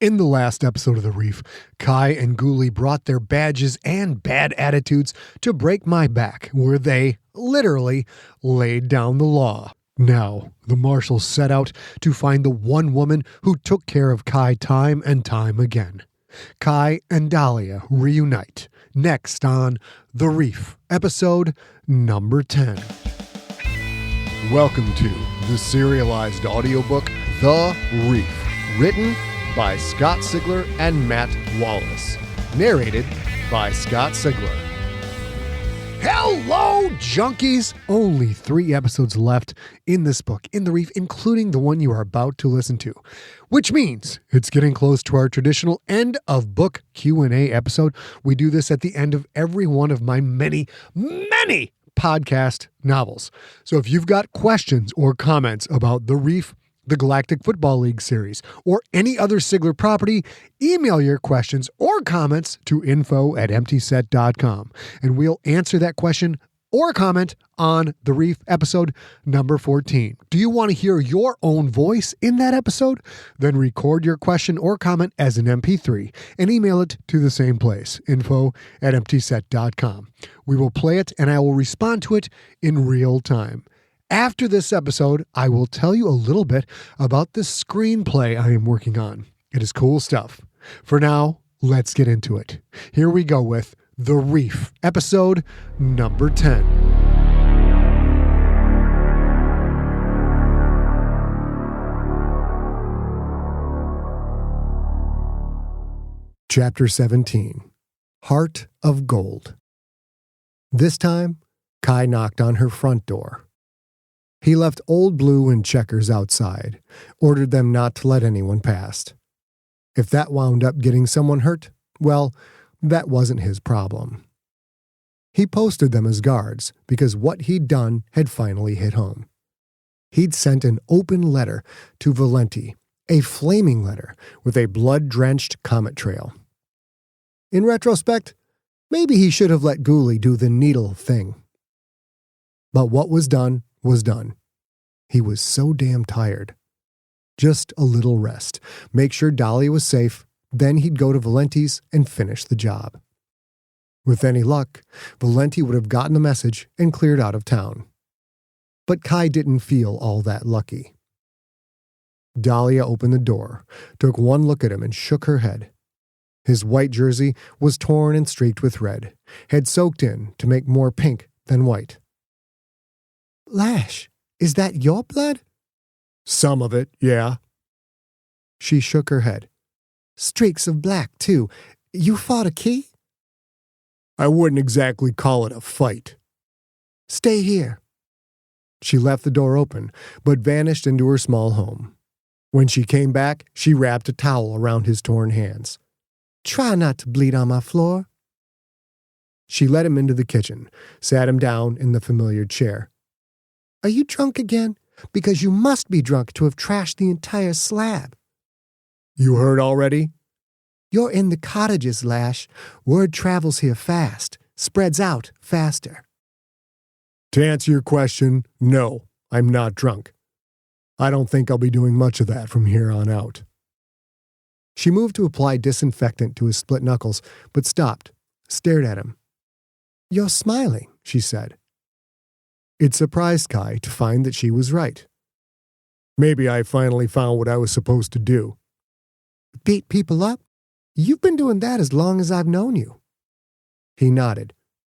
In the last episode of the Reef, Kai and Goolie brought their badges and bad attitudes to break my back, where they, literally, laid down the law. Now, the marshals set out to find the one woman who took care of Kai time and time again. Kai and Dahlia reunite, next on The Reef, episode number 10. Welcome to the serialized audiobook, The Reef, written by Scott Sigler and Matt Wallace. Narrated by Scott Sigler. Hello, junkies! Only 3 episodes left in this book, in The Reef, including the one you are about to listen to. Which means it's getting close to our traditional end of book Q&A episode. We do this at the end of every one of my many podcast novels. So if you've got questions or comments about The Reef, the Galactic Football League series, or any other Sigler property, email your questions or comments to info@emptyset.com, and we'll answer that question or comment on The Reef episode number 14. Do you want to hear your own voice in that episode? Then record your question or comment as an MP3 and email it to the same place, info@emptyset.com. We will play it and I will respond to it in real time. After this episode, I will tell you a little bit about the screenplay I am working on. It is cool stuff. For now, let's get into it. Here we go with The Reef, episode number 10. Chapter 17, Heart of Gold. This time, Kai knocked on her front door. He left Old Blue and Checkers outside, ordered them not to let anyone past. If that wound up getting someone hurt, well, that wasn't his problem. He posted them as guards because what he'd done had finally hit home. He'd sent an open letter to Valenti, a flaming letter with a blood-drenched comet trail. In retrospect, maybe he should have let Goolie do the needle thing. But what was done was done. He was so damn tired. Just a little rest. Make sure Dahlia was safe, then he'd go to Valenti's and finish the job. With any luck, Valenti would have gotten the message and cleared out of town. But Kai didn't feel all that lucky. Dahlia opened the door, took one look at him and shook her head. His white jersey was torn and streaked with red, had soaked in to make more pink than white. Lash, is that your blood? Some of it, yeah. She shook her head. Streaks of black, too. You fought a key? I wouldn't exactly call it a fight. Stay here. She left the door open, but vanished into her small home. When she came back, she wrapped a towel around his torn hands. Try not to bleed on my floor. She led him into the kitchen, sat him down in the familiar chair. Are you drunk again? Because you must be drunk to have trashed the entire slab. You heard already? You're in the cottages, Lash. Word travels here fast, spreads out faster. To answer your question, no, I'm not drunk. I don't think I'll be doing much of that from here on out. She moved to apply disinfectant to his split knuckles, but stopped, stared at him. You're smiling, she said. It surprised Kai to find that she was right. Maybe I finally found what I was supposed to do. Beat people up? You've been doing that as long as I've known you. He nodded.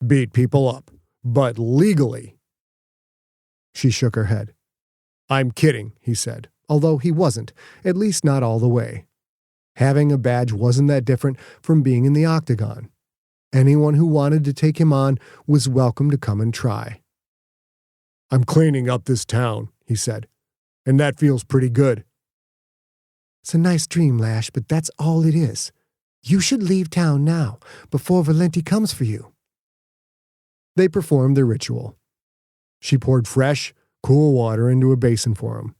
Beat people up, but legally. She shook her head. I'm kidding, he said, although he wasn't, at least not all the way. Having a badge wasn't that different from being in the octagon. Anyone who wanted to take him on was welcome to come and try. I'm cleaning up this town, he said, and that feels pretty good. It's a nice dream, Lash, but that's all it is. You should leave town now, before Valenti comes for you. They performed their ritual. She poured fresh, cool water into a basin for him.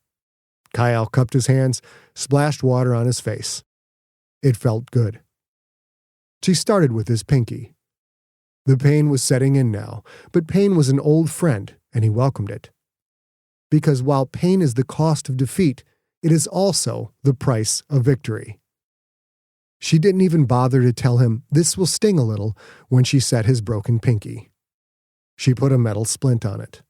Kyle cupped his hands, splashed water on his face. It felt good. She started with his pinky. The pain was setting in now, but pain was an old friend, and he welcomed it. Because while pain is the cost of defeat, it is also the price of victory. She didn't even bother to tell him this will sting a little when she set his broken pinky. She put a metal splint on it.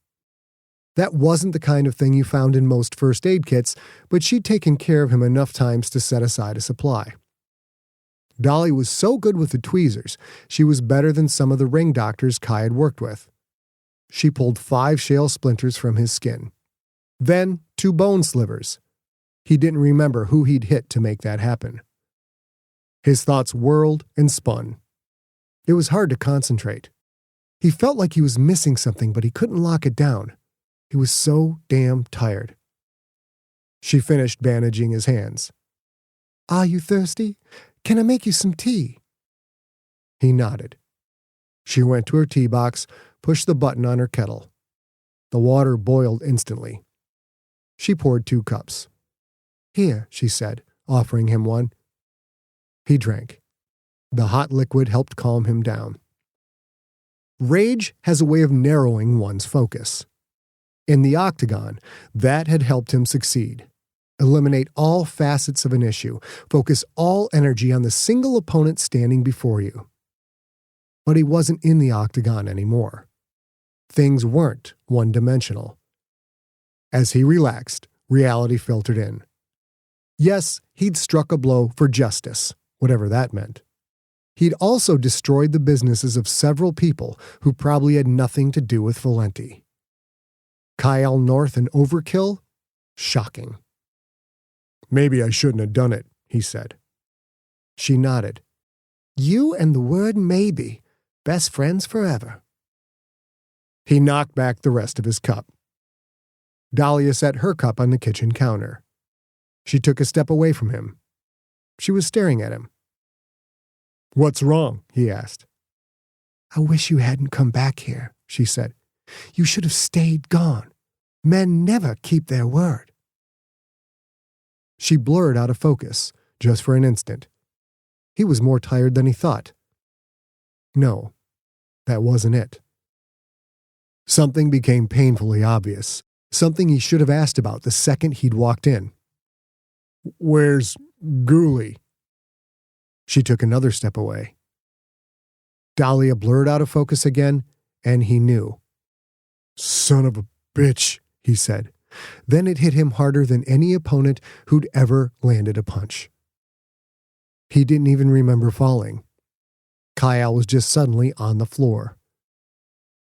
That wasn't the kind of thing you found in most first aid kits, but she'd taken care of him enough times to set aside a supply. Dahlia was so good with the tweezers, she was better than some of the ring doctors Kai had worked with. She pulled 5 shale splinters from his skin. Then 2 bone slivers. He didn't remember who he'd hit to make that happen. His thoughts whirled and spun. It was hard to concentrate. He felt like he was missing something, but he couldn't lock it down. He was so damn tired. She finished bandaging his hands. "Are you thirsty? Can I make you some tea?" He nodded. She went to her tea box, pushed the button on her kettle. The water boiled instantly. She poured 2 cups. "Here," she said, offering him one. He drank. The hot liquid helped calm him down. Rage has a way of narrowing one's focus. In the octagon, that had helped him succeed. Eliminate all facets of an issue. Focus all energy on the single opponent standing before you. But he wasn't in the octagon anymore. Things weren't one-dimensional. As he relaxed, reality filtered in. Yes, he'd struck a blow for justice, whatever that meant. He'd also destroyed the businesses of several people who probably had nothing to do with Valenti. Kyle North and overkill? Shocking. "Maybe I shouldn't have done it," he said. She nodded. "You and the word maybe. Best friends forever." He knocked back the rest of his cup. Dahlia set her cup on the kitchen counter. She took a step away from him. She was staring at him. "What's wrong?" he asked. "I wish you hadn't come back here," she said. "You should have stayed gone. Men never keep their word." She blurred out of focus, just for an instant. He was more tired than he thought. No, that wasn't it. Something became painfully obvious, something he should have asked about the second he'd walked in. "Where's Goolie?" She took another step away. Dahlia blurred out of focus again, and he knew. "Son of a bitch," he said. Then it hit him harder than any opponent who'd ever landed a punch. He didn't even remember falling. Kyle was just suddenly on the floor.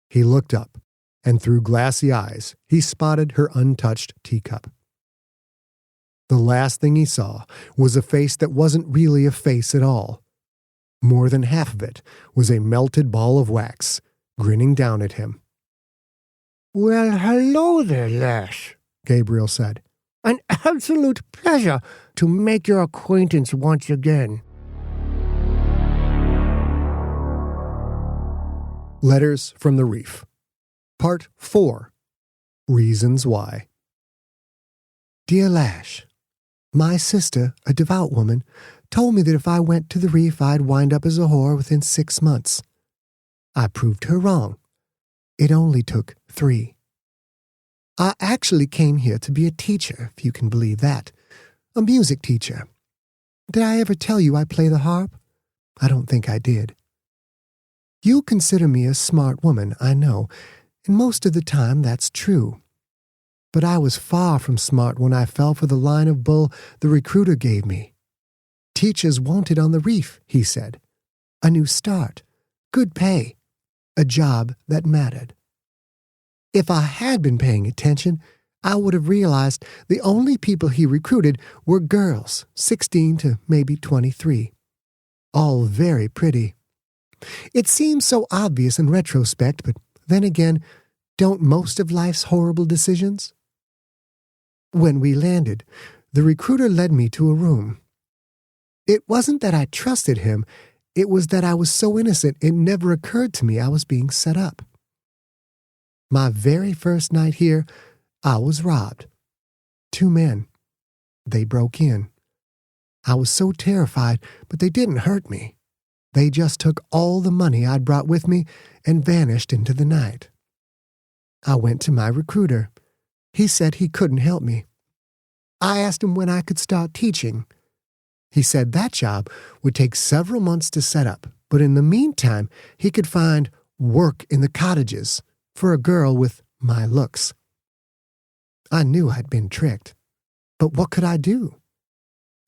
He looked up, and through glassy eyes, he spotted her untouched teacup. The last thing he saw was a face that wasn't really a face at all. More than half of it was a melted ball of wax, grinning down at him. "Well, hello there, lass," Gabriel said. "An absolute pleasure to make your acquaintance once again." Letters from the Reef. Part 4. Reasons Why. Dear Lash, my sister, a devout woman, told me that if I went to the Reef, I'd wind up as a whore within 6 months. I proved her wrong. It only took 3. I actually came here to be a teacher, if you can believe that. A music teacher. Did I ever tell you I play the harp? I don't think I did. You consider me a smart woman, I know, and most of the time that's true. But I was far from smart when I fell for the line of bull the recruiter gave me. Teachers wanted on the Reef, he said. A new start, good pay, a job that mattered. If I had been paying attention, I would have realized the only people he recruited were girls, 16 to maybe 23. All very pretty. It seems so obvious in retrospect, but then again, don't most of life's horrible decisions? When we landed, the recruiter led me to a room. It wasn't that I trusted him, it was that I was so innocent it never occurred to me I was being set up. My very first night here, I was robbed. 2 men. They broke in. I was so terrified, but they didn't hurt me. They just took all the money I'd brought with me and vanished into the night. I went to my recruiter. He said he couldn't help me. I asked him when I could start teaching. He said that job would take several months to set up, but in the meantime, he could find work in the cottages for a girl with my looks. I knew I'd been tricked, but what could I do?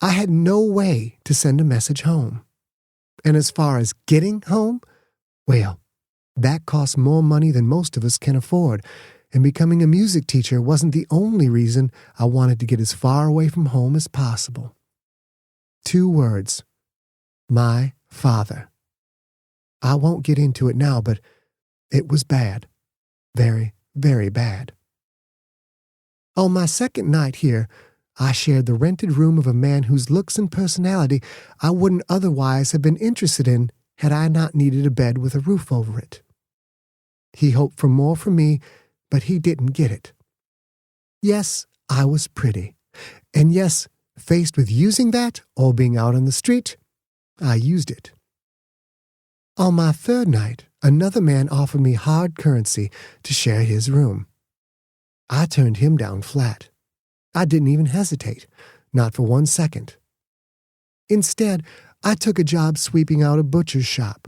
I had no way to send a message home. And as far as getting home, well, that costs more money than most of us can afford, and becoming a music teacher wasn't the only reason I wanted to get as far away from home as possible. 2 words. My father. I won't get into it now, but it was bad. Very, very bad. On my second night here, I shared the rented room of a man whose looks and personality I wouldn't otherwise have been interested in had I not needed a bed with a roof over it. He hoped for more from me, but he didn't get it. Yes, I was pretty. And yes, faced with using that or being out on the street, I used it. On my third night, another man offered me hard currency to share his room. I turned him down flat. I didn't even hesitate, not for 1 second. Instead, I took a job sweeping out a butcher's shop.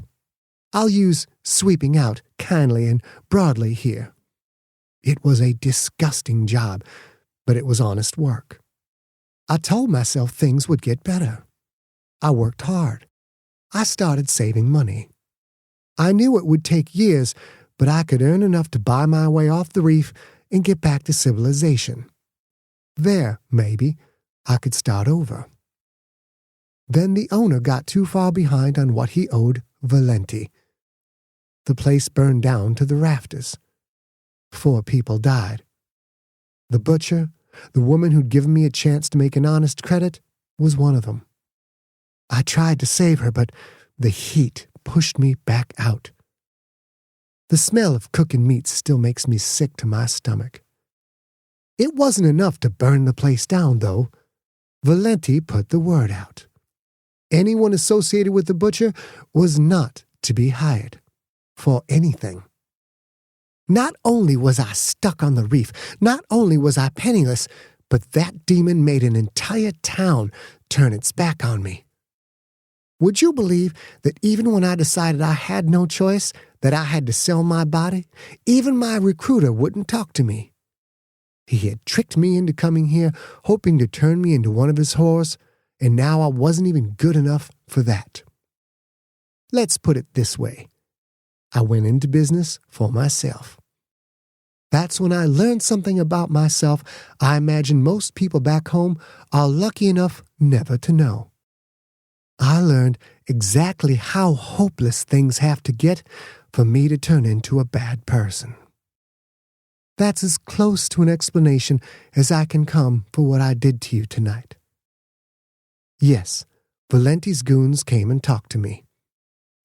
I'll use sweeping out kindly and broadly here. It was a disgusting job, but it was honest work. I told myself things would get better. I worked hard. I started saving money. I knew it would take years, but I could earn enough to buy my way off the reef and get back to civilization. There, maybe, I could start over. Then the owner got too far behind on what he owed Valenti. The place burned down to the rafters. 4 people died. The butcher, the woman who'd given me a chance to make an honest credit, was one of them. I tried to save her, but the heat pushed me back out. The smell of cooking meat still makes me sick to my stomach. It wasn't enough to burn the place down, though. Valenti put the word out. Anyone associated with the butcher was not to be hired for anything. Not only was I stuck on the reef, not only was I penniless, but that demon made an entire town turn its back on me. Would you believe that even when I decided I had no choice, that I had to sell my body, even my recruiter wouldn't talk to me? He had tricked me into coming here, hoping to turn me into one of his whores, and now I wasn't even good enough for that. Let's put it this way. I went into business for myself. That's when I learned something about myself I imagine most people back home are lucky enough never to know. I learned exactly how hopeless things have to get for me to turn into a bad person. That's as close to an explanation as I can come for what I did to you tonight. Yes, Valenti's goons came and talked to me.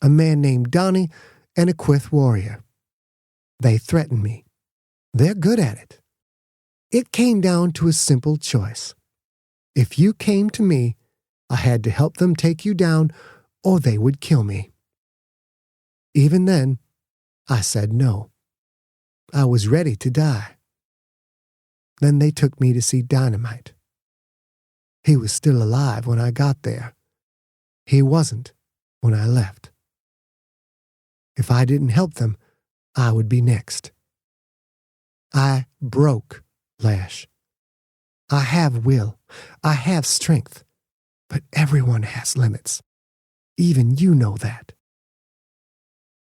A man named Donnie and a Quith warrior. They threatened me. They're good at it. It came down to a simple choice. If you came to me, I had to help them take you down, or they would kill me. Even then, I said no. I was ready to die. Then they took me to see Dynamite. He was still alive when I got there. He wasn't when I left. If I didn't help them, I would be next. I broke Lash. I have will. I have strength. But everyone has limits. Even you know that.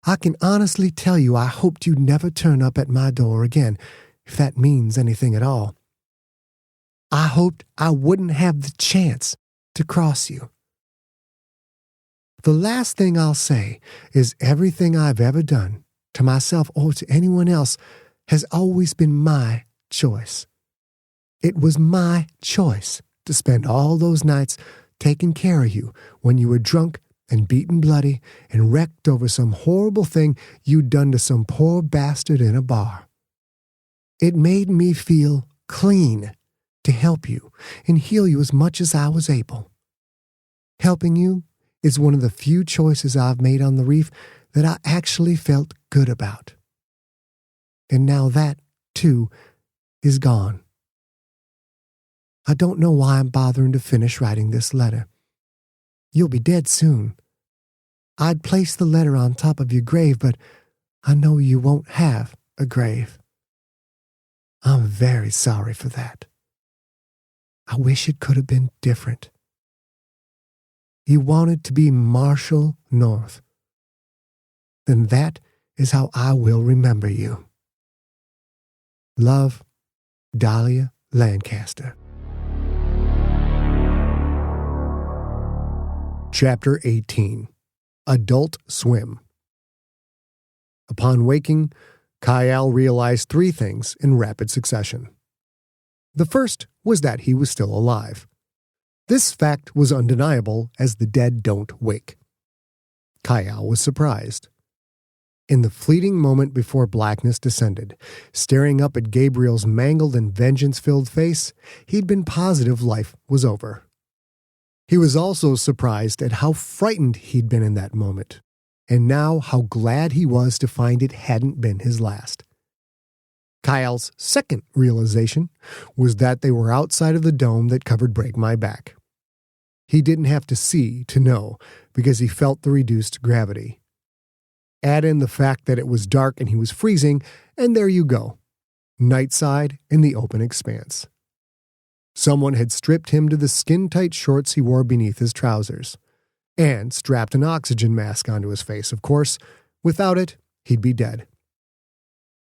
I can honestly tell you I hoped you'd never turn up at my door again, if that means anything at all. I hoped I wouldn't have the chance to cross you. The last thing I'll say is everything I've ever done, to myself or to anyone else, has always been my choice. It was my choice to spend all those nights taking care of you when you were drunk and beaten bloody and wrecked over some horrible thing you'd done to some poor bastard in a bar. It made me feel clean to help you and heal you as much as I was able. Helping you is one of the few choices I've made on the reef that I actually felt good about. And now that, too, is gone. I don't know why I'm bothering to finish writing this letter. You'll be dead soon. I'd place the letter on top of your grave, but I know you won't have a grave. I'm very sorry for that. I wish it could have been different. You wanted to be Marshall North. Then that is how I will remember you. Love, Dahlia Lancaster. Chapter 18. Adult Swim. Upon waking, Kyle realized 3 things in rapid succession. The first was that he was still alive. This fact was undeniable, as the dead don't wake. Kyle was surprised. In the fleeting moment before blackness descended, staring up at Gabriel's mangled and vengeance-filled face, he'd been positive life was over. He was also surprised at how frightened he'd been in that moment, and now how glad he was to find it hadn't been his last. Kyle's second realization was that they were outside of the dome that covered Break My Back. He didn't have to see to know, because he felt the reduced gravity. Add in the fact that it was dark and he was freezing, and there you go. Nightside in the open expanse. Someone had stripped him to the skin-tight shorts he wore beneath his trousers, and strapped an oxygen mask onto his face, of course. Without it, he'd be dead.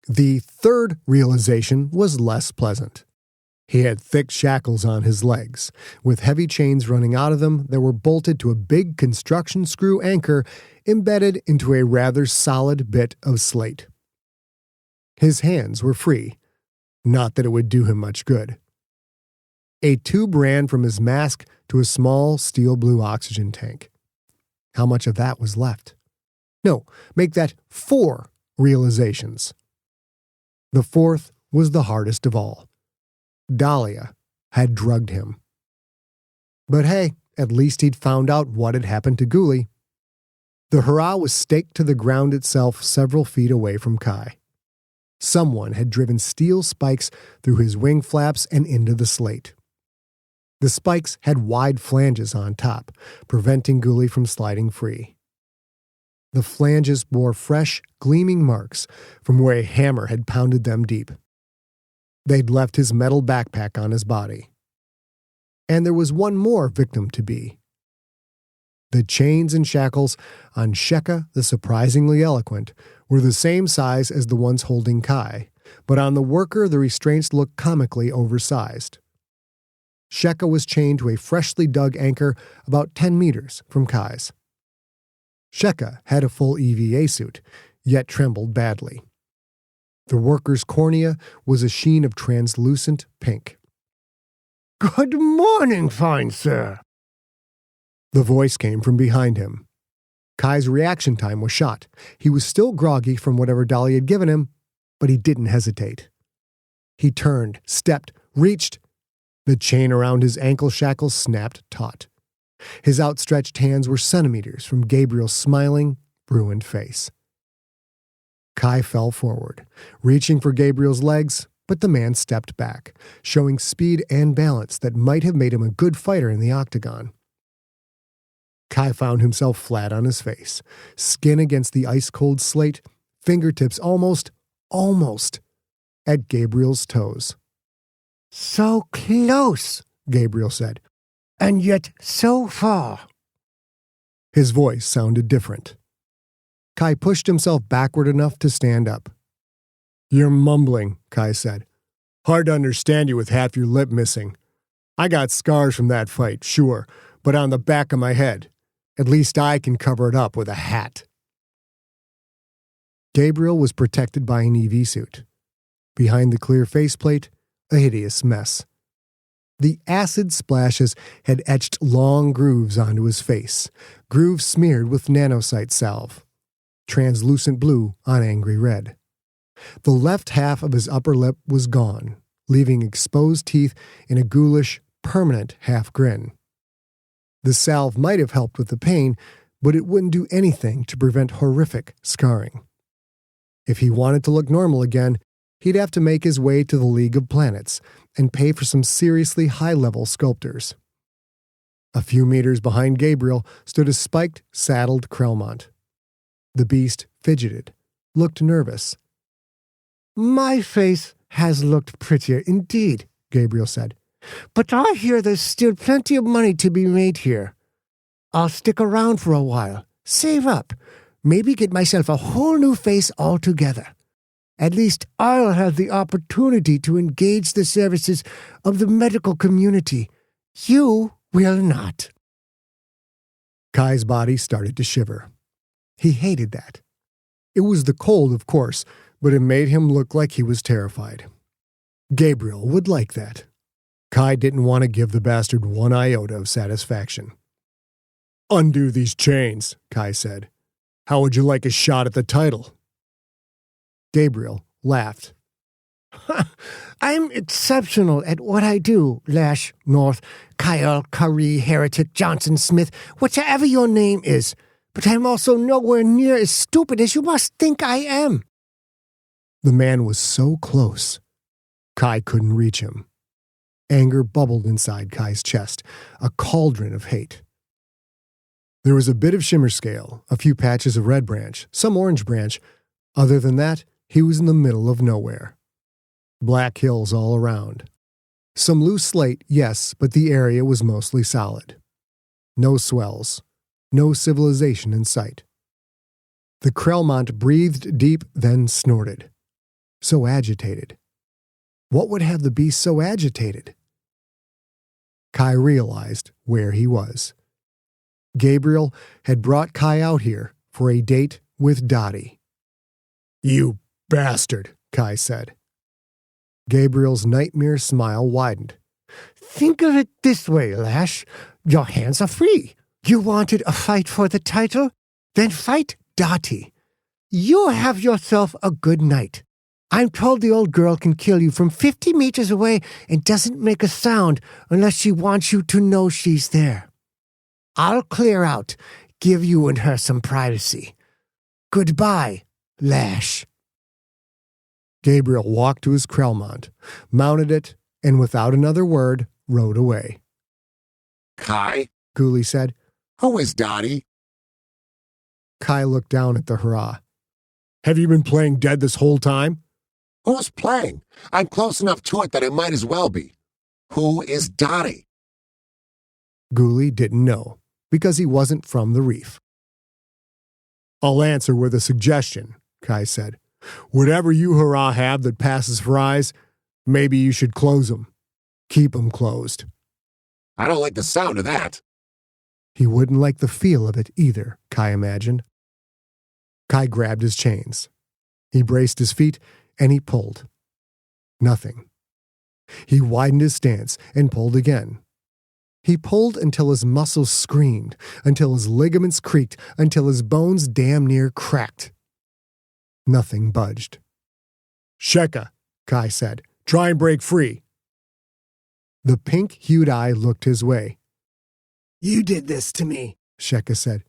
The third realization was less pleasant. He had thick shackles on his legs, with heavy chains running out of them that were bolted to a big construction screw anchor embedded into a rather solid bit of slate. His hands were free, not that it would do him much good. A tube ran from his mask to a small steel blue oxygen tank. How much of that was left? No, make that 4 realizations. The fourth was the hardest of all. Dahlia had drugged him. But hey, at least he'd found out what had happened to Goolie. The hurrah was staked to the ground itself several feet away from Kai. Someone had driven steel spikes through his wing flaps and into the slate. The spikes had wide flanges on top, preventing Goolie from sliding free. The flanges bore fresh, gleaming marks from where a hammer had pounded them deep. They'd left his metal backpack on his body. And there was one more victim to be. The chains and shackles on Sheka the Surprisingly Eloquent were the same size as the ones holding Kai, but on the worker the restraints looked comically oversized. Sheka was chained to a freshly dug anchor about 10 meters from Kai's. Sheka had a full EVA suit, yet trembled badly. The worker's cornea was a sheen of translucent pink. "Good morning, fine sir." The voice came from behind him. Kai's reaction time was shot. He was still groggy from whatever Dahlia had given him, but he didn't hesitate. He turned, stepped, reached. The chain around his ankle shackles snapped taut. His outstretched hands were centimeters from Gabriel's smiling, ruined face. Kai fell forward, reaching for Gabriel's legs, but the man stepped back, showing speed and balance that might have made him a good fighter in the octagon. Kai found himself flat on his face, skin against the ice-cold slate, fingertips almost at Gabriel's toes. "So close," Gabriel said, "and yet so far." His voice sounded different. Kai pushed himself backward enough to stand up. "You're mumbling," Kai said. "Hard to understand you with half your lip missing. I got scars from that fight, sure, but on the back of my head. At least I can cover it up with a hat." Gabriel was protected by an EV suit. Behind the clear faceplate, a hideous mess. The acid splashes had etched long grooves onto his face, grooves smeared with nanosite salve. Translucent blue on angry red. The left half of his upper lip was gone, leaving exposed teeth in a ghoulish, permanent half grin. The salve might have helped with the pain, but it wouldn't do anything to prevent horrific scarring. If he wanted to look normal again, he'd have to make his way to the League of Planets and pay for some seriously high-level sculptors. A few meters behind Gabriel stood a spiked, saddled Krelmont. The beast fidgeted, looked nervous. My face has looked prettier indeed, Gabriel said. But I hear there's still plenty of money to be made here. I'll stick around for a while, save up, maybe get myself a whole new face altogether. At least I'll have the opportunity to engage the services of the medical community. You will not. Kai's body started to shiver. He hated that. It was the cold, of course, but it made him look like he was terrified. Gabriel would like that. Kai didn't want to give the bastard one iota of satisfaction. "Undo these chains," Kai said. "How would you like a shot at the title?" Gabriel laughed. I'm exceptional at what I do, Lash, North, Kyle, Curry, Heretic, Johnson, Smith, whatever your name is. But I'm also nowhere near as stupid as you must think I am. The man was so close. Kai couldn't reach him. Anger bubbled inside Kai's chest, a cauldron of hate. There was a bit of shimmer scale, a few patches of red branch, some orange branch. Other than that, he was in the middle of nowhere. Black hills all around. Some loose slate, yes, but the area was mostly solid. No swells. No civilization in sight. The Krelmont breathed deep, then snorted. So agitated. What would have the beast so agitated? Kai realized where he was. Gabriel had brought Kai out here for a date with Dottie. "You bastard," Kai said. Gabriel's nightmare smile widened. Think of it this way, Lash. Your hands are free. You wanted a fight for the title? Then fight Dottie. You have yourself a good night. I'm told the old girl can kill you from 50 meters away and doesn't make a sound unless she wants you to know she's there. I'll clear out, give you and her some privacy. Goodbye, Lash. Gabriel walked to his Krelmont, mounted it, and without another word, rode away. "Kai," Goolie said. "who is Dottie?" Kai looked down at the hurrah. "Have you been playing dead this whole time?" "Who's playing? I'm close enough to it that it might as well be. Who is Dottie?" Goolie didn't know, because he wasn't from the reef. "I'll answer with a suggestion," Kai said. "Whatever you hurrah have that passes for eyes, maybe you should close 'em. Keep 'em closed." "I don't like the sound of that." He wouldn't like the feel of it either, Kai imagined. Kai grabbed his chains. He braced his feet, and he pulled. Nothing. He widened his stance and pulled again. He pulled until his muscles screamed, until his ligaments creaked, until his bones damn near cracked. Nothing budged. "Sheka," Kai said. "Try and break free." The pink-hued eye looked his way. You did this to me, Sheka said.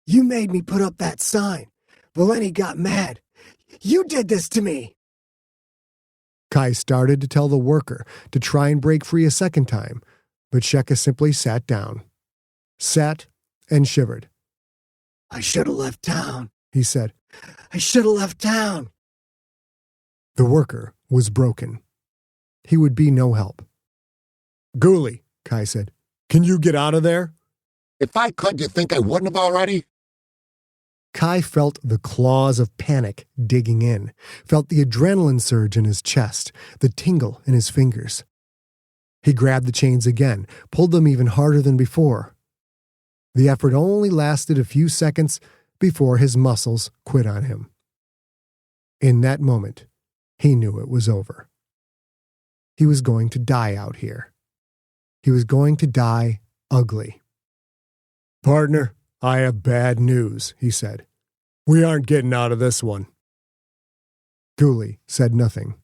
You made me put up that sign. Valeni got mad. You did this to me. Kai started to tell the worker to try and break free a second time, but Sheka simply sat down. Sat and shivered. I should have left town, he said. I should have left town. The worker was broken. He would be no help. Goolie, Kai said, can you get out of there? If I could, you think I wouldn't have already? Kai felt the claws of panic digging in, felt the adrenaline surge in his chest, the tingle in his fingers. He grabbed the chains again, pulled them even harder than before. The effort only lasted a few seconds before his muscles quit on him. In that moment, he knew it was over. He was going to die out here. He was going to die ugly. Partner, I have bad news, he said. We aren't getting out of this one. Goolie said nothing.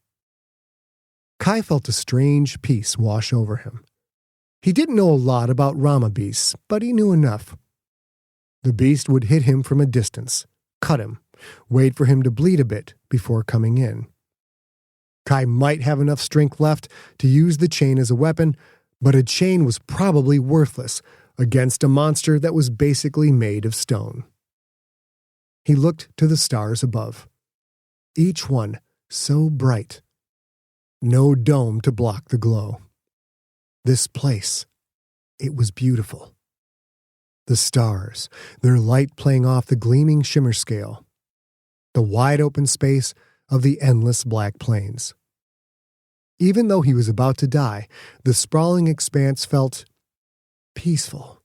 Kai felt a strange peace wash over him. He didn't know a lot about Rama beasts, but he knew enough. The beast would hit him from a distance, cut him, wait for him to bleed a bit before coming in. Kai might have enough strength left to use the chain as a weapon, but a chain was probably worthless, against a monster that was basically made of stone. He looked to the stars above, each one so bright. No dome to block the glow. This place, it was beautiful. The stars, their light playing off the gleaming shimmer scale. The wide open space of the endless black plains. Even though he was about to die, the sprawling expanse felt peaceful.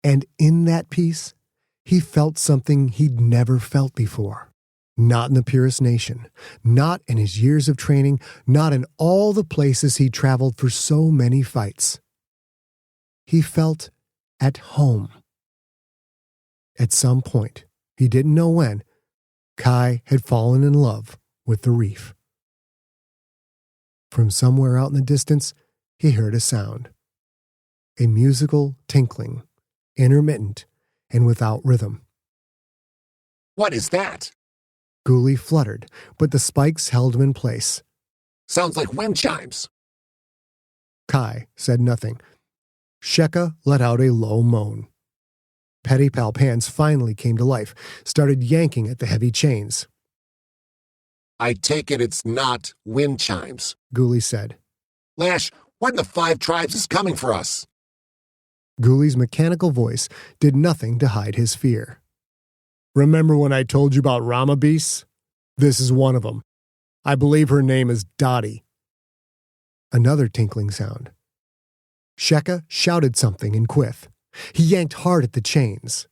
And in that peace, he felt something he'd never felt before. Not in the purest nation, not in his years of training, not in all the places he'd traveled for so many fights. He felt at home. At some point, he didn't know when, Kai had fallen in love with the reef. From somewhere out in the distance, he heard a sound. A musical tinkling, intermittent and without rhythm. What is that? Goolie fluttered, but the spikes held him in place. Sounds like wind chimes. Kai said nothing. Sheka let out a low moan. Petty Pal's hands finally came to life, started yanking at the heavy chains. I take it it's not wind chimes, Goolie said. Lash, one of the 5 tribes is coming for us. Goolie's mechanical voice did nothing to hide his fear. Remember when I told you about Rama beasts? This is one of them. I believe her name is Dahlia. Another tinkling sound. Sheka shouted something in Quith. He yanked hard at the chains.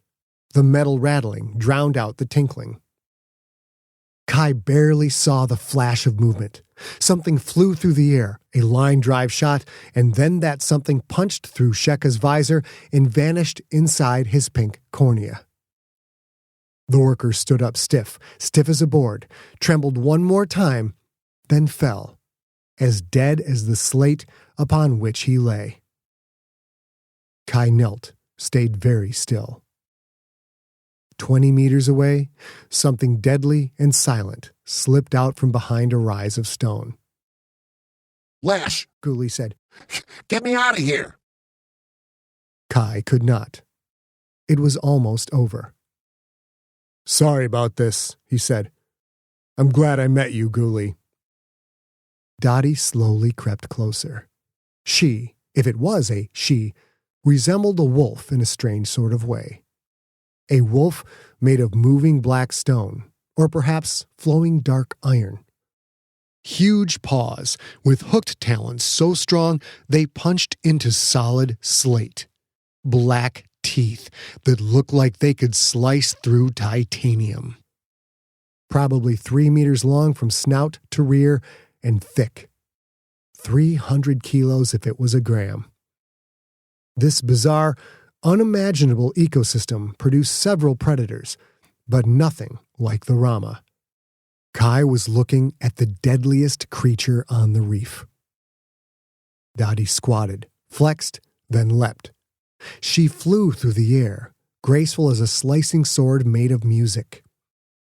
The metal rattling drowned out the tinkling. Kai barely saw the flash of movement. Something flew through the air, a line drive shot, and then that something punched through Sheka's visor and vanished inside his pink cornea. The worker stood up stiff as a board, trembled one more time, then fell, as dead as the slate upon which he lay. Kai knelt, stayed very still. 20 meters away, something deadly and silent slipped out from behind a rise of stone. Lash, Goolie said, get me out of here. Kai could not. It was almost over. Sorry about this, he said. I'm glad I met you, Goolie. Dahlia slowly crept closer. She, if it was a she, resembled a wolf in a strange sort of way. A wolf made of moving black stone, or perhaps flowing dark iron. Huge paws with hooked talons so strong they punched into solid slate. Black teeth that looked like they could slice through titanium. Probably 3 meters long from snout to rear and thick. 300 kilos if it was a gram. This bizarre, unimaginable ecosystem produced several predators, but nothing like the Rama. Kai was looking at the deadliest creature on the reef. Dahlia squatted, flexed, then leapt. She flew through the air, graceful as a slicing sword made of music.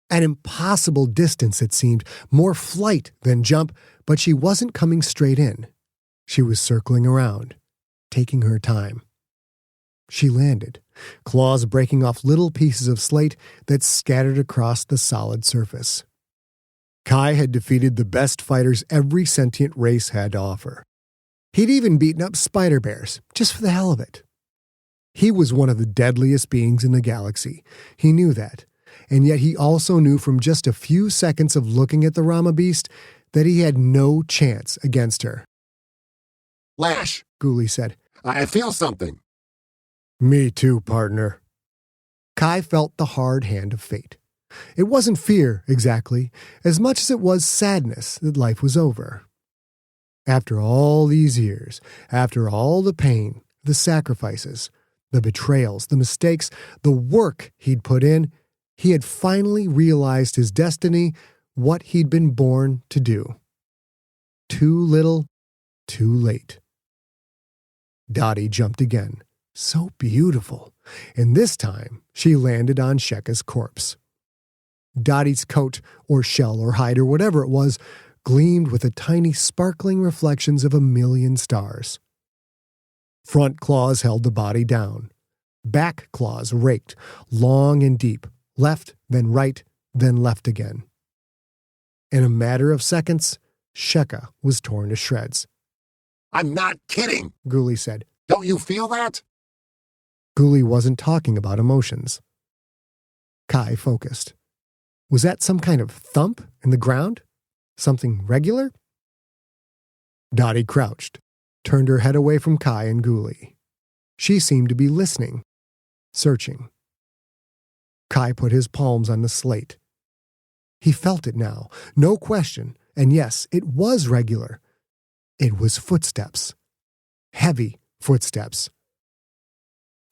An impossible distance, it seemed, more flight than jump, but she wasn't coming straight in. She was circling around, taking her time. She landed, claws breaking off little pieces of slate that scattered across the solid surface. Kai had defeated the best fighters every sentient race had to offer. He'd even beaten up spider bears, just for the hell of it. He was one of the deadliest beings in the galaxy. He knew that, and yet he also knew from just a few seconds of looking at the Rama beast that he had no chance against her. Lash, Goolie said. I feel something. Me too, partner. Kai felt the hard hand of fate. It wasn't fear, exactly, as much as it was sadness that life was over. After all these years, after all the pain, the sacrifices, the betrayals, the mistakes, the work he'd put in, he had finally realized his destiny, what he'd been born to do. Too little, too late. Dahlia jumped again. So beautiful. And this time, she landed on Sheka's corpse. Dahdlia's coat, or shell, or hide, or whatever it was, gleamed with the tiny sparkling reflections of 1,000,000 stars. Front claws held the body down. Back claws raked, long and deep, left, then right, then left again. In a matter of seconds, Sheka was torn to shreds. I'm not kidding, Goolie said. Don't you feel that? Goolie wasn't talking about emotions. Kai focused. Was that some kind of thump in the ground? Something regular? Dottie crouched, turned her head away from Kai and Goolie. She seemed to be listening, searching. Kai put his palms on the slate. He felt it now, no question, and yes, it was regular. It was footsteps. Heavy footsteps.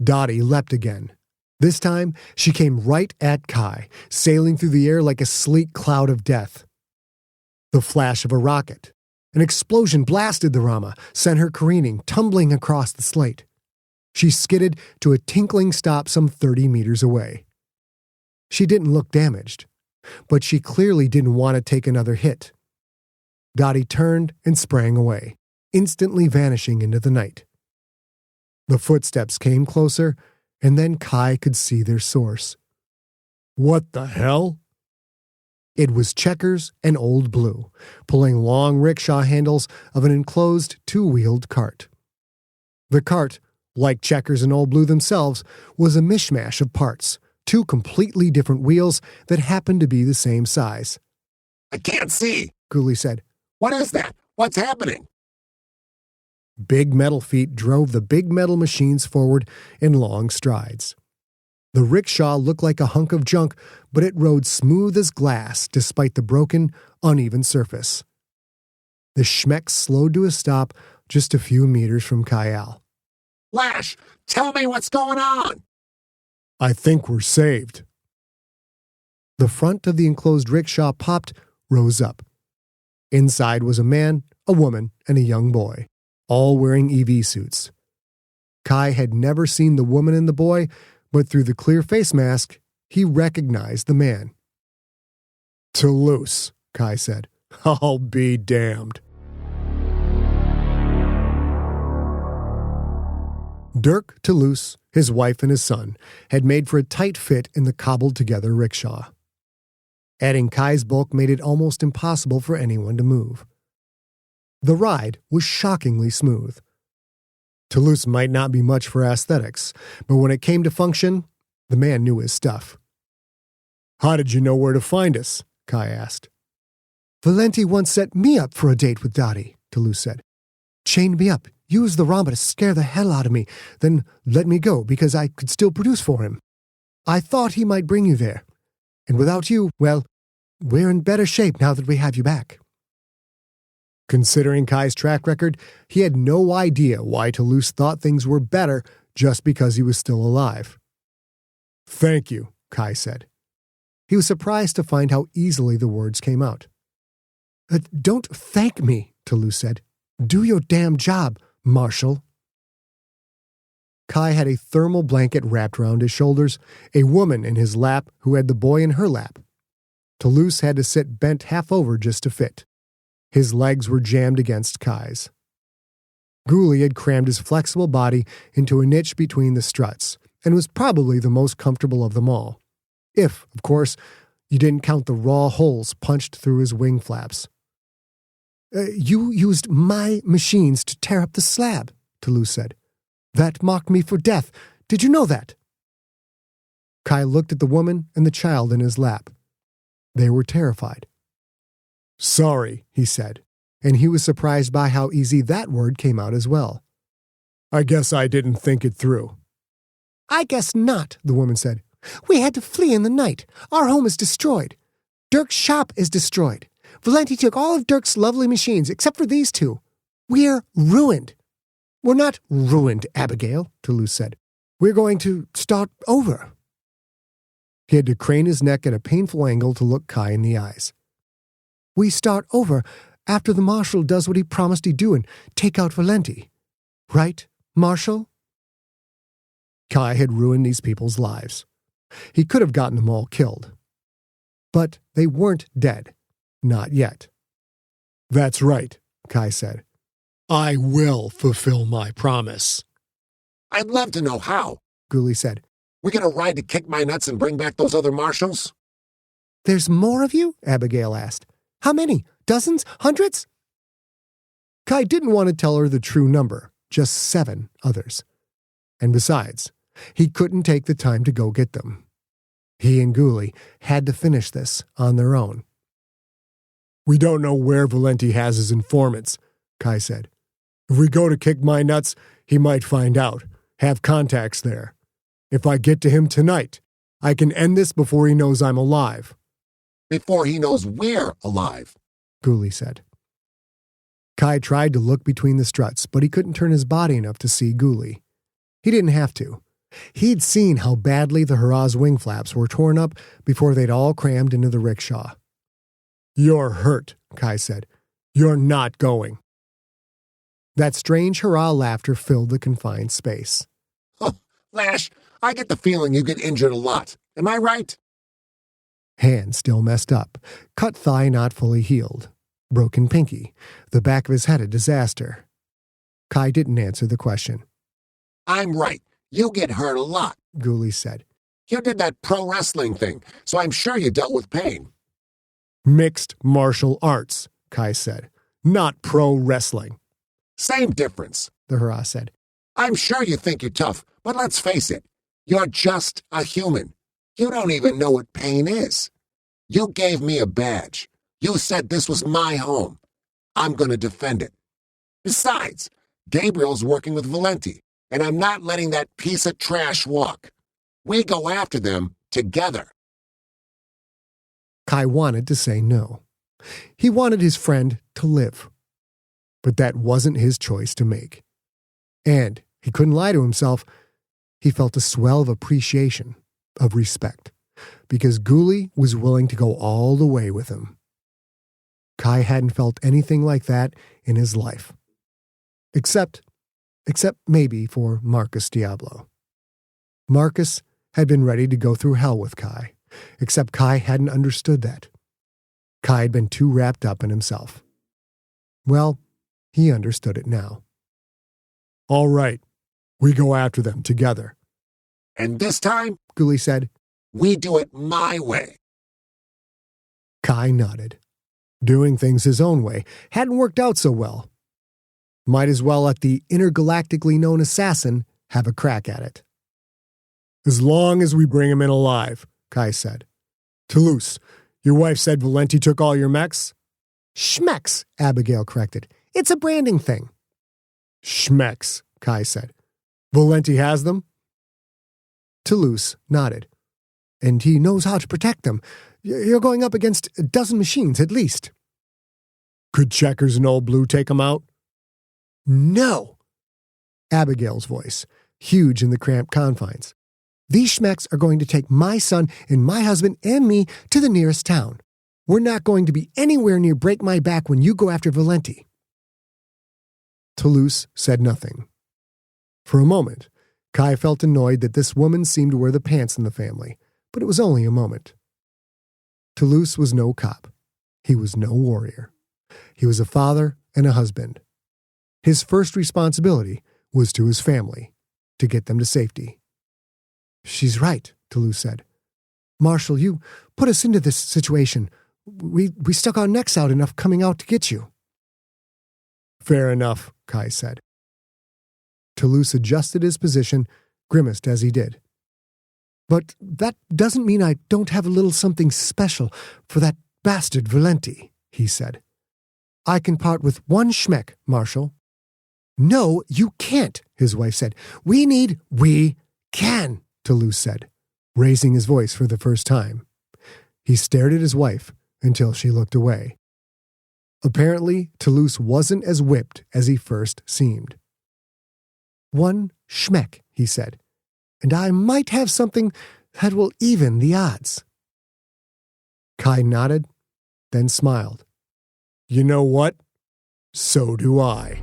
Dottie leapt again. This time, she came right at Kai, sailing through the air like a sleek cloud of death. The flash of a rocket. An explosion blasted the Rama, sent her careening, tumbling across the slate. She skidded to a tinkling stop some 30 meters away. She didn't look damaged, but she clearly didn't want to take another hit. Dottie turned and sprang away, instantly vanishing into the night. The footsteps came closer, and then Kai could see their source. What the hell? It was Checkers and Old Blue, pulling long rickshaw handles of an enclosed two-wheeled cart. The cart, like Checkers and Old Blue themselves, was a mishmash of parts, two completely different wheels that happened to be the same size. I can't see, Goolie said. What is that? What's happening? Big metal feet drove the big metal machines forward in long strides. The rickshaw looked like a hunk of junk, but it rode smooth as glass despite the broken, uneven surface. The Schmeck slowed to a stop just a few meters from Kyle. Lash, tell me what's going on. I think we're saved. The front of the enclosed rickshaw popped, rose up. Inside was a man, a woman, and a young boy, all wearing EV suits. Kai had never seen the woman and the boy, but through the clear face mask, he recognized the man. Toulouse, Kai said. I'll be damned. Dirk Toulouse, his wife and his son, had made for a tight fit in the cobbled-together rickshaw. Adding Kai's bulk made it almost impossible for anyone to move. The ride was shockingly smooth. Toulouse might not be much for aesthetics, but when it came to function, the man knew his stuff. How did you know where to find us? Kai asked. Valenti once set me up for a date with Dottie, Toulouse said. Chained me up, used the Rama to scare the hell out of me, then let me go because I could still produce for him. I thought he might bring you there. And without you, well, we're in better shape now that we have you back. Considering Kai's track record, he had no idea why Toulouse thought things were better just because he was still alive. Thank you, Kai said. He was surprised to find how easily the words came out. Don't thank me, Toulouse said. Do your damn job, Marshal. Kai had a thermal blanket wrapped around his shoulders, a woman in his lap who had the boy in her lap. Toulouse had to sit bent half over just to fit. His legs were jammed against Kai's. Goolie had crammed his flexible body into a niche between the struts, and was probably the most comfortable of them all. If, of course, you didn't count the raw holes punched through his wing flaps. You used my machines to tear up the slab, Toulouse said. That marked me for death. Did you know that? Kai looked at the woman and the child in his lap. They were terrified. Sorry, he said, and he was surprised by how easy that word came out as well. I guess I didn't think it through. I guess not, the woman said. We had to flee in the night. Our home is destroyed. Dirk's shop is destroyed. Valenti took all of Dirk's lovely machines except for these two. We're ruined. We're not ruined, Abigail, Toulouse said. We're going to start over. He had to crane his neck at a painful angle to look Kai in the eyes. We start over after the Marshal does what he promised he'd do and take out Valenti. Right, Marshal? Kai had ruined these people's lives. He could have gotten them all killed. But they weren't dead. Not yet. That's right, Kai said. I will fulfill my promise. I'd love to know how, Goolie said. We gonna ride to kick my nuts and bring back those other marshals? There's more of you? Abigail asked. How many? Dozens? Hundreds? Kai didn't want to tell her the true number, just 7 others. And besides, he couldn't take the time to go get them. He and Goolie had to finish this on their own. We don't know where Valenti has his informants, Kai said. If we go to kick my nuts, he might find out, have contacts there. If I get to him tonight, I can end this before he knows I'm alive. Before he knows we're alive, Goolie said. Kai tried to look between the struts, but he couldn't turn his body enough to see Goolie. He didn't have to. He'd seen how badly the Hurrah's wing flaps were torn up before they'd all crammed into the rickshaw. You're hurt, Kai said. You're not going. That strange hurrah laughter filled the confined space. Oh, Lash, I get the feeling you get injured a lot. Am I right? Hand still messed up, cut thigh not fully healed, broken pinky, the back of his head a disaster. Kai didn't answer the question. I'm right. You get hurt a lot, Goolie said. You did that pro wrestling thing, so I'm sure you dealt with pain. Mixed martial arts, Kai said, not pro wrestling. Same difference, the hurrah said. I'm sure you think you're tough, but let's face it. You're just a human. You don't even know what pain is. You gave me a badge. You said this was my home. I'm going to defend it. Besides, Gabriel's working with Valenti, and I'm not letting that piece of trash walk. We go after them together. Kai wanted to say no. He wanted his friend to live. But that wasn't his choice to make. And he couldn't lie to himself. He felt a swell of appreciation, of respect, because Goolie was willing to go all the way with him. Kai hadn't felt anything like that in his life. Except maybe for Marcus Diablo. Marcus had been ready to go through hell with Kai, except Kai hadn't understood that. Kai had been too wrapped up in himself. Well, he understood it now. All right, we go after them together. And this time, Goolie said, we do it my way. Kai nodded. Doing things his own way hadn't worked out so well. Might as well let the intergalactically known assassin have a crack at it. As long as we bring him in alive, Kai said. Toulouse, your wife said Valenti took all your mechs? Schmecks, Abigail corrected. It's a branding thing. Schmecks, Kai said. Valenti has them? Toulouse nodded. And he knows how to protect them. You're going up against a dozen machines at least. Could Checkers and Old Blue take them out? No. Abigail's voice, huge in the cramped confines. These schmecks are going to take my son and my husband and me to the nearest town. We're not going to be anywhere near break my back when you go after Valenti. Toulouse said nothing. For a moment, Kai felt annoyed that this woman seemed to wear the pants in the family, but it was only a moment. Toulouse was no cop. He was no warrior. He was a father and a husband. His first responsibility was to his family, to get them to safety. She's right, Toulouse said. Marshal, you put us into this situation. We stuck our necks out enough coming out to get you. Fair enough, Kai said. Toulouse adjusted his position, grimaced as he did. But that doesn't mean I don't have a little something special for that bastard Valenti, he said. I can part with one schmeck, Marshal. No, you can't, his wife said. We can, Toulouse said, raising his voice for the first time. He stared at his wife until she looked away. Apparently, Toulouse wasn't as whipped as he first seemed. One schmeck, he said, and I might have something that will even the odds. Kai nodded, then smiled. You know what? So do I.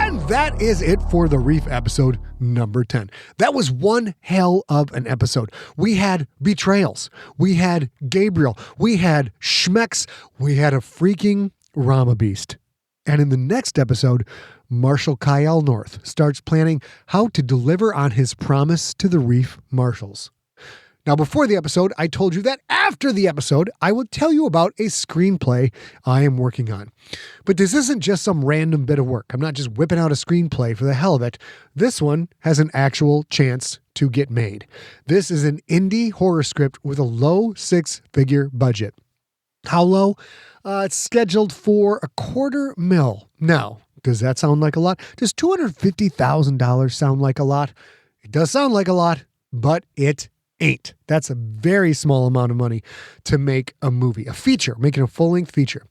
And that is it for the Reef episode number 10. That was one hell of an episode. We had betrayals. We had Gabriel. We had Schmecks. We had a freaking Rama Beast. And in the next episode, Marshal Kyle North starts planning how to deliver on his promise to the Reef Marshals. Now, before the episode, I told you that after the episode, I would tell you about a screenplay I am working on. But this isn't just some random bit of work. I'm not just whipping out a screenplay for the hell of it. This one has an actual chance to get made. This is an indie horror script with a low six-figure budget. How low? It's scheduled for $250,000. Now, does that sound like a lot? Does $250,000 sound like a lot? It does sound like a lot, but it ain't. That's a very small amount of money to make a movie, a feature, making a full-length feature.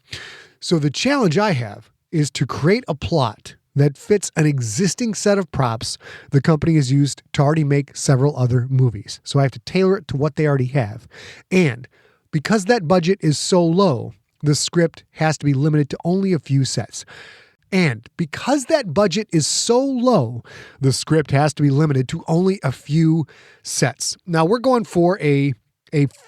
So the challenge I have is to create a plot that fits an existing set of props the company has used to already make several other movies. So I have to tailor it to what they already have. And because that budget is so low, the script has to be limited to only a few sets. And because that budget is so low, the script has to be limited to only a few sets. Now, we're going for a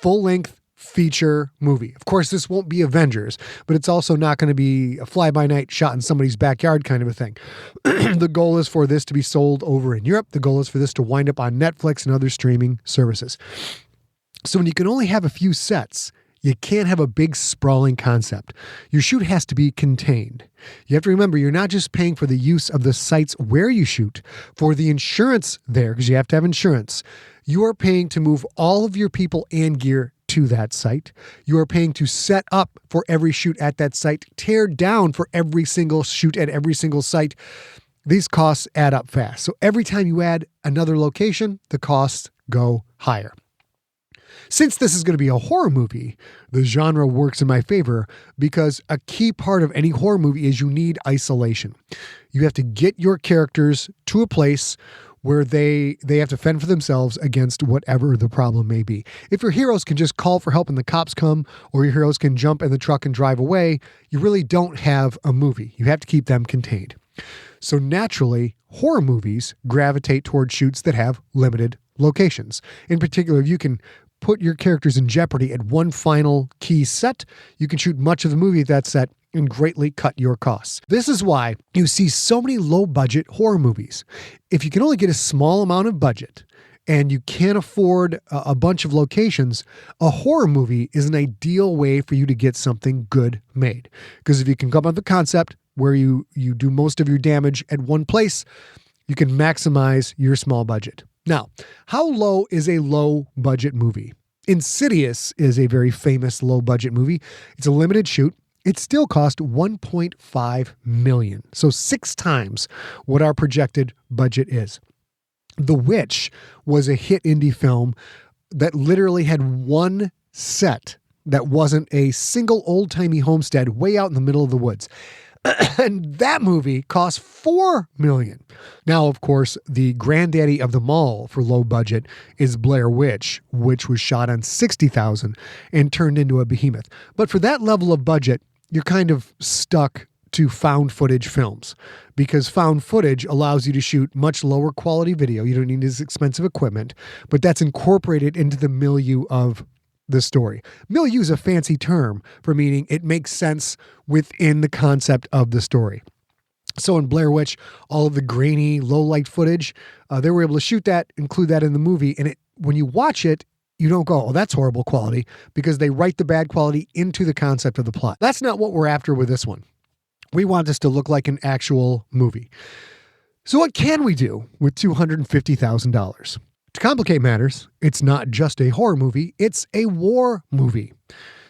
full-length feature movie. Of course, this won't be Avengers, but it's also not going to be a fly-by-night shot in somebody's backyard kind of a thing. The goal is for this to be sold over in Europe. The goal is for this to wind up on Netflix and other streaming services. So when you can only have a few sets, you can't have a big sprawling concept. Your shoot has to be contained. You have to remember, you're not just paying for the use of the sites where you shoot, for the insurance there, because you have to have insurance. You are paying to move all of your people and gear to that site. You are paying to set up for every shoot at that site, tear down for every single shoot at every single site. These costs add up fast. So every time you add another location, the costs go higher. Since this is going to be a horror movie, the genre works in my favor because a key part of any horror movie is you need isolation. You have to get your characters to a place where they have to fend for themselves against whatever the problem may be. If your heroes can just call for help and the cops come, or your heroes can jump in the truck and drive away, you really don't have a movie. You have to keep them contained. So naturally, horror movies gravitate toward shoots that have limited locations. In particular, if you can put your characters in jeopardy at one final key set, you can shoot much of the movie at that set and greatly cut your costs. This is why you see so many low-budget horror movies. If you can only get a small amount of budget and you can't afford a bunch of locations, a horror movie is an ideal way for you to get something good made. Because if you can come up with a concept where you do most of your damage at one place, you can maximize your small budget. Now, how low is a low-budget movie? Insidious is a very famous low-budget movie. It's a limited shoot. It still cost $1.5 million, so 6 times what our projected budget is. The Witch was a hit indie film that literally had one set that wasn't a single old-timey homestead way out in the middle of the woods. And that movie cost $4 million. Now, of course, the granddaddy of them all for low budget is Blair Witch, which was shot on $60,000 and turned into a behemoth. But for that level of budget, you're kind of stuck to found footage films, because found footage allows you to shoot much lower quality video. You don't need as expensive equipment, but that's incorporated into the milieu of the story. Milieu is a fancy term for meaning it makes sense within the concept of the story. So in Blair Witch, all of the grainy, low light footage, they were able to shoot that, include that in the movie. And when you watch it, you don't go, oh, that's horrible quality, because they write the bad quality into the concept of the plot. That's not what we're after with this one. We want this to look like an actual movie. So what can we do with $250,000? To complicate matters, it's not just a horror movie, it's a war movie.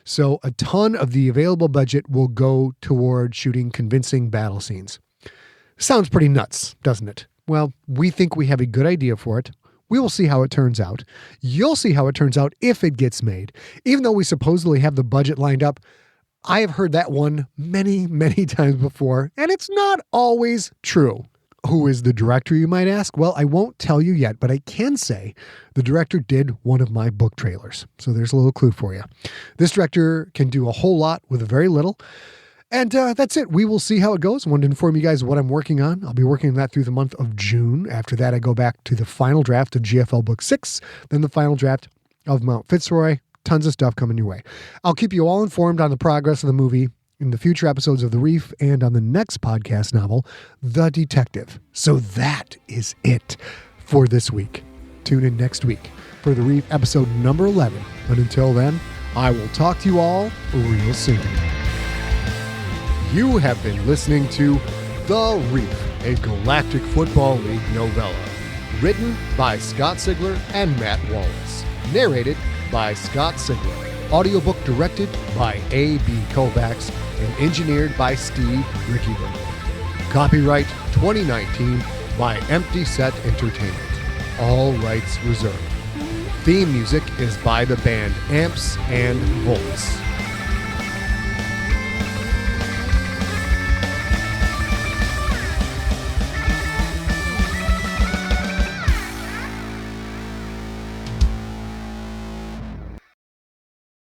So a ton of the available budget will go toward shooting convincing battle scenes. Sounds pretty nuts, doesn't it? Well, we think we have a good idea for it. We will see how it turns out. You'll see how it turns out if it gets made. Even though we supposedly have the budget lined up, I have heard that one many, many times before, and it's not always true. Who is the director, you might ask? Well, I won't tell you yet, but I can say the director did one of my book trailers. So there's a little clue for you. This director can do a whole lot with very little. And that's it. We will see how it goes. I wanted to inform you guys what I'm working on. I'll be working on that through the month of June. After that, I go back to the final draft of GFL Book 6, then the final draft of Mount Fitzroy. Tons of stuff coming your way. I'll keep you all informed on the progress of the movie in the future episodes of The Reef and on the next podcast novel, The Detective. So that is it for this week. Tune in next week for The Reef episode number 11. But until then, I will talk to you all real soon. You have been listening to The Reef, a Galactic Football League novella. Written by Scott Sigler and Matt Wallace. Narrated by Scott Sigler. Audiobook directed by AB Kovacs and engineered by Steve Riekeberg. Copyright 2019 by Empty Set Entertainment. All rights reserved. Theme music is by the band Amps and Volts.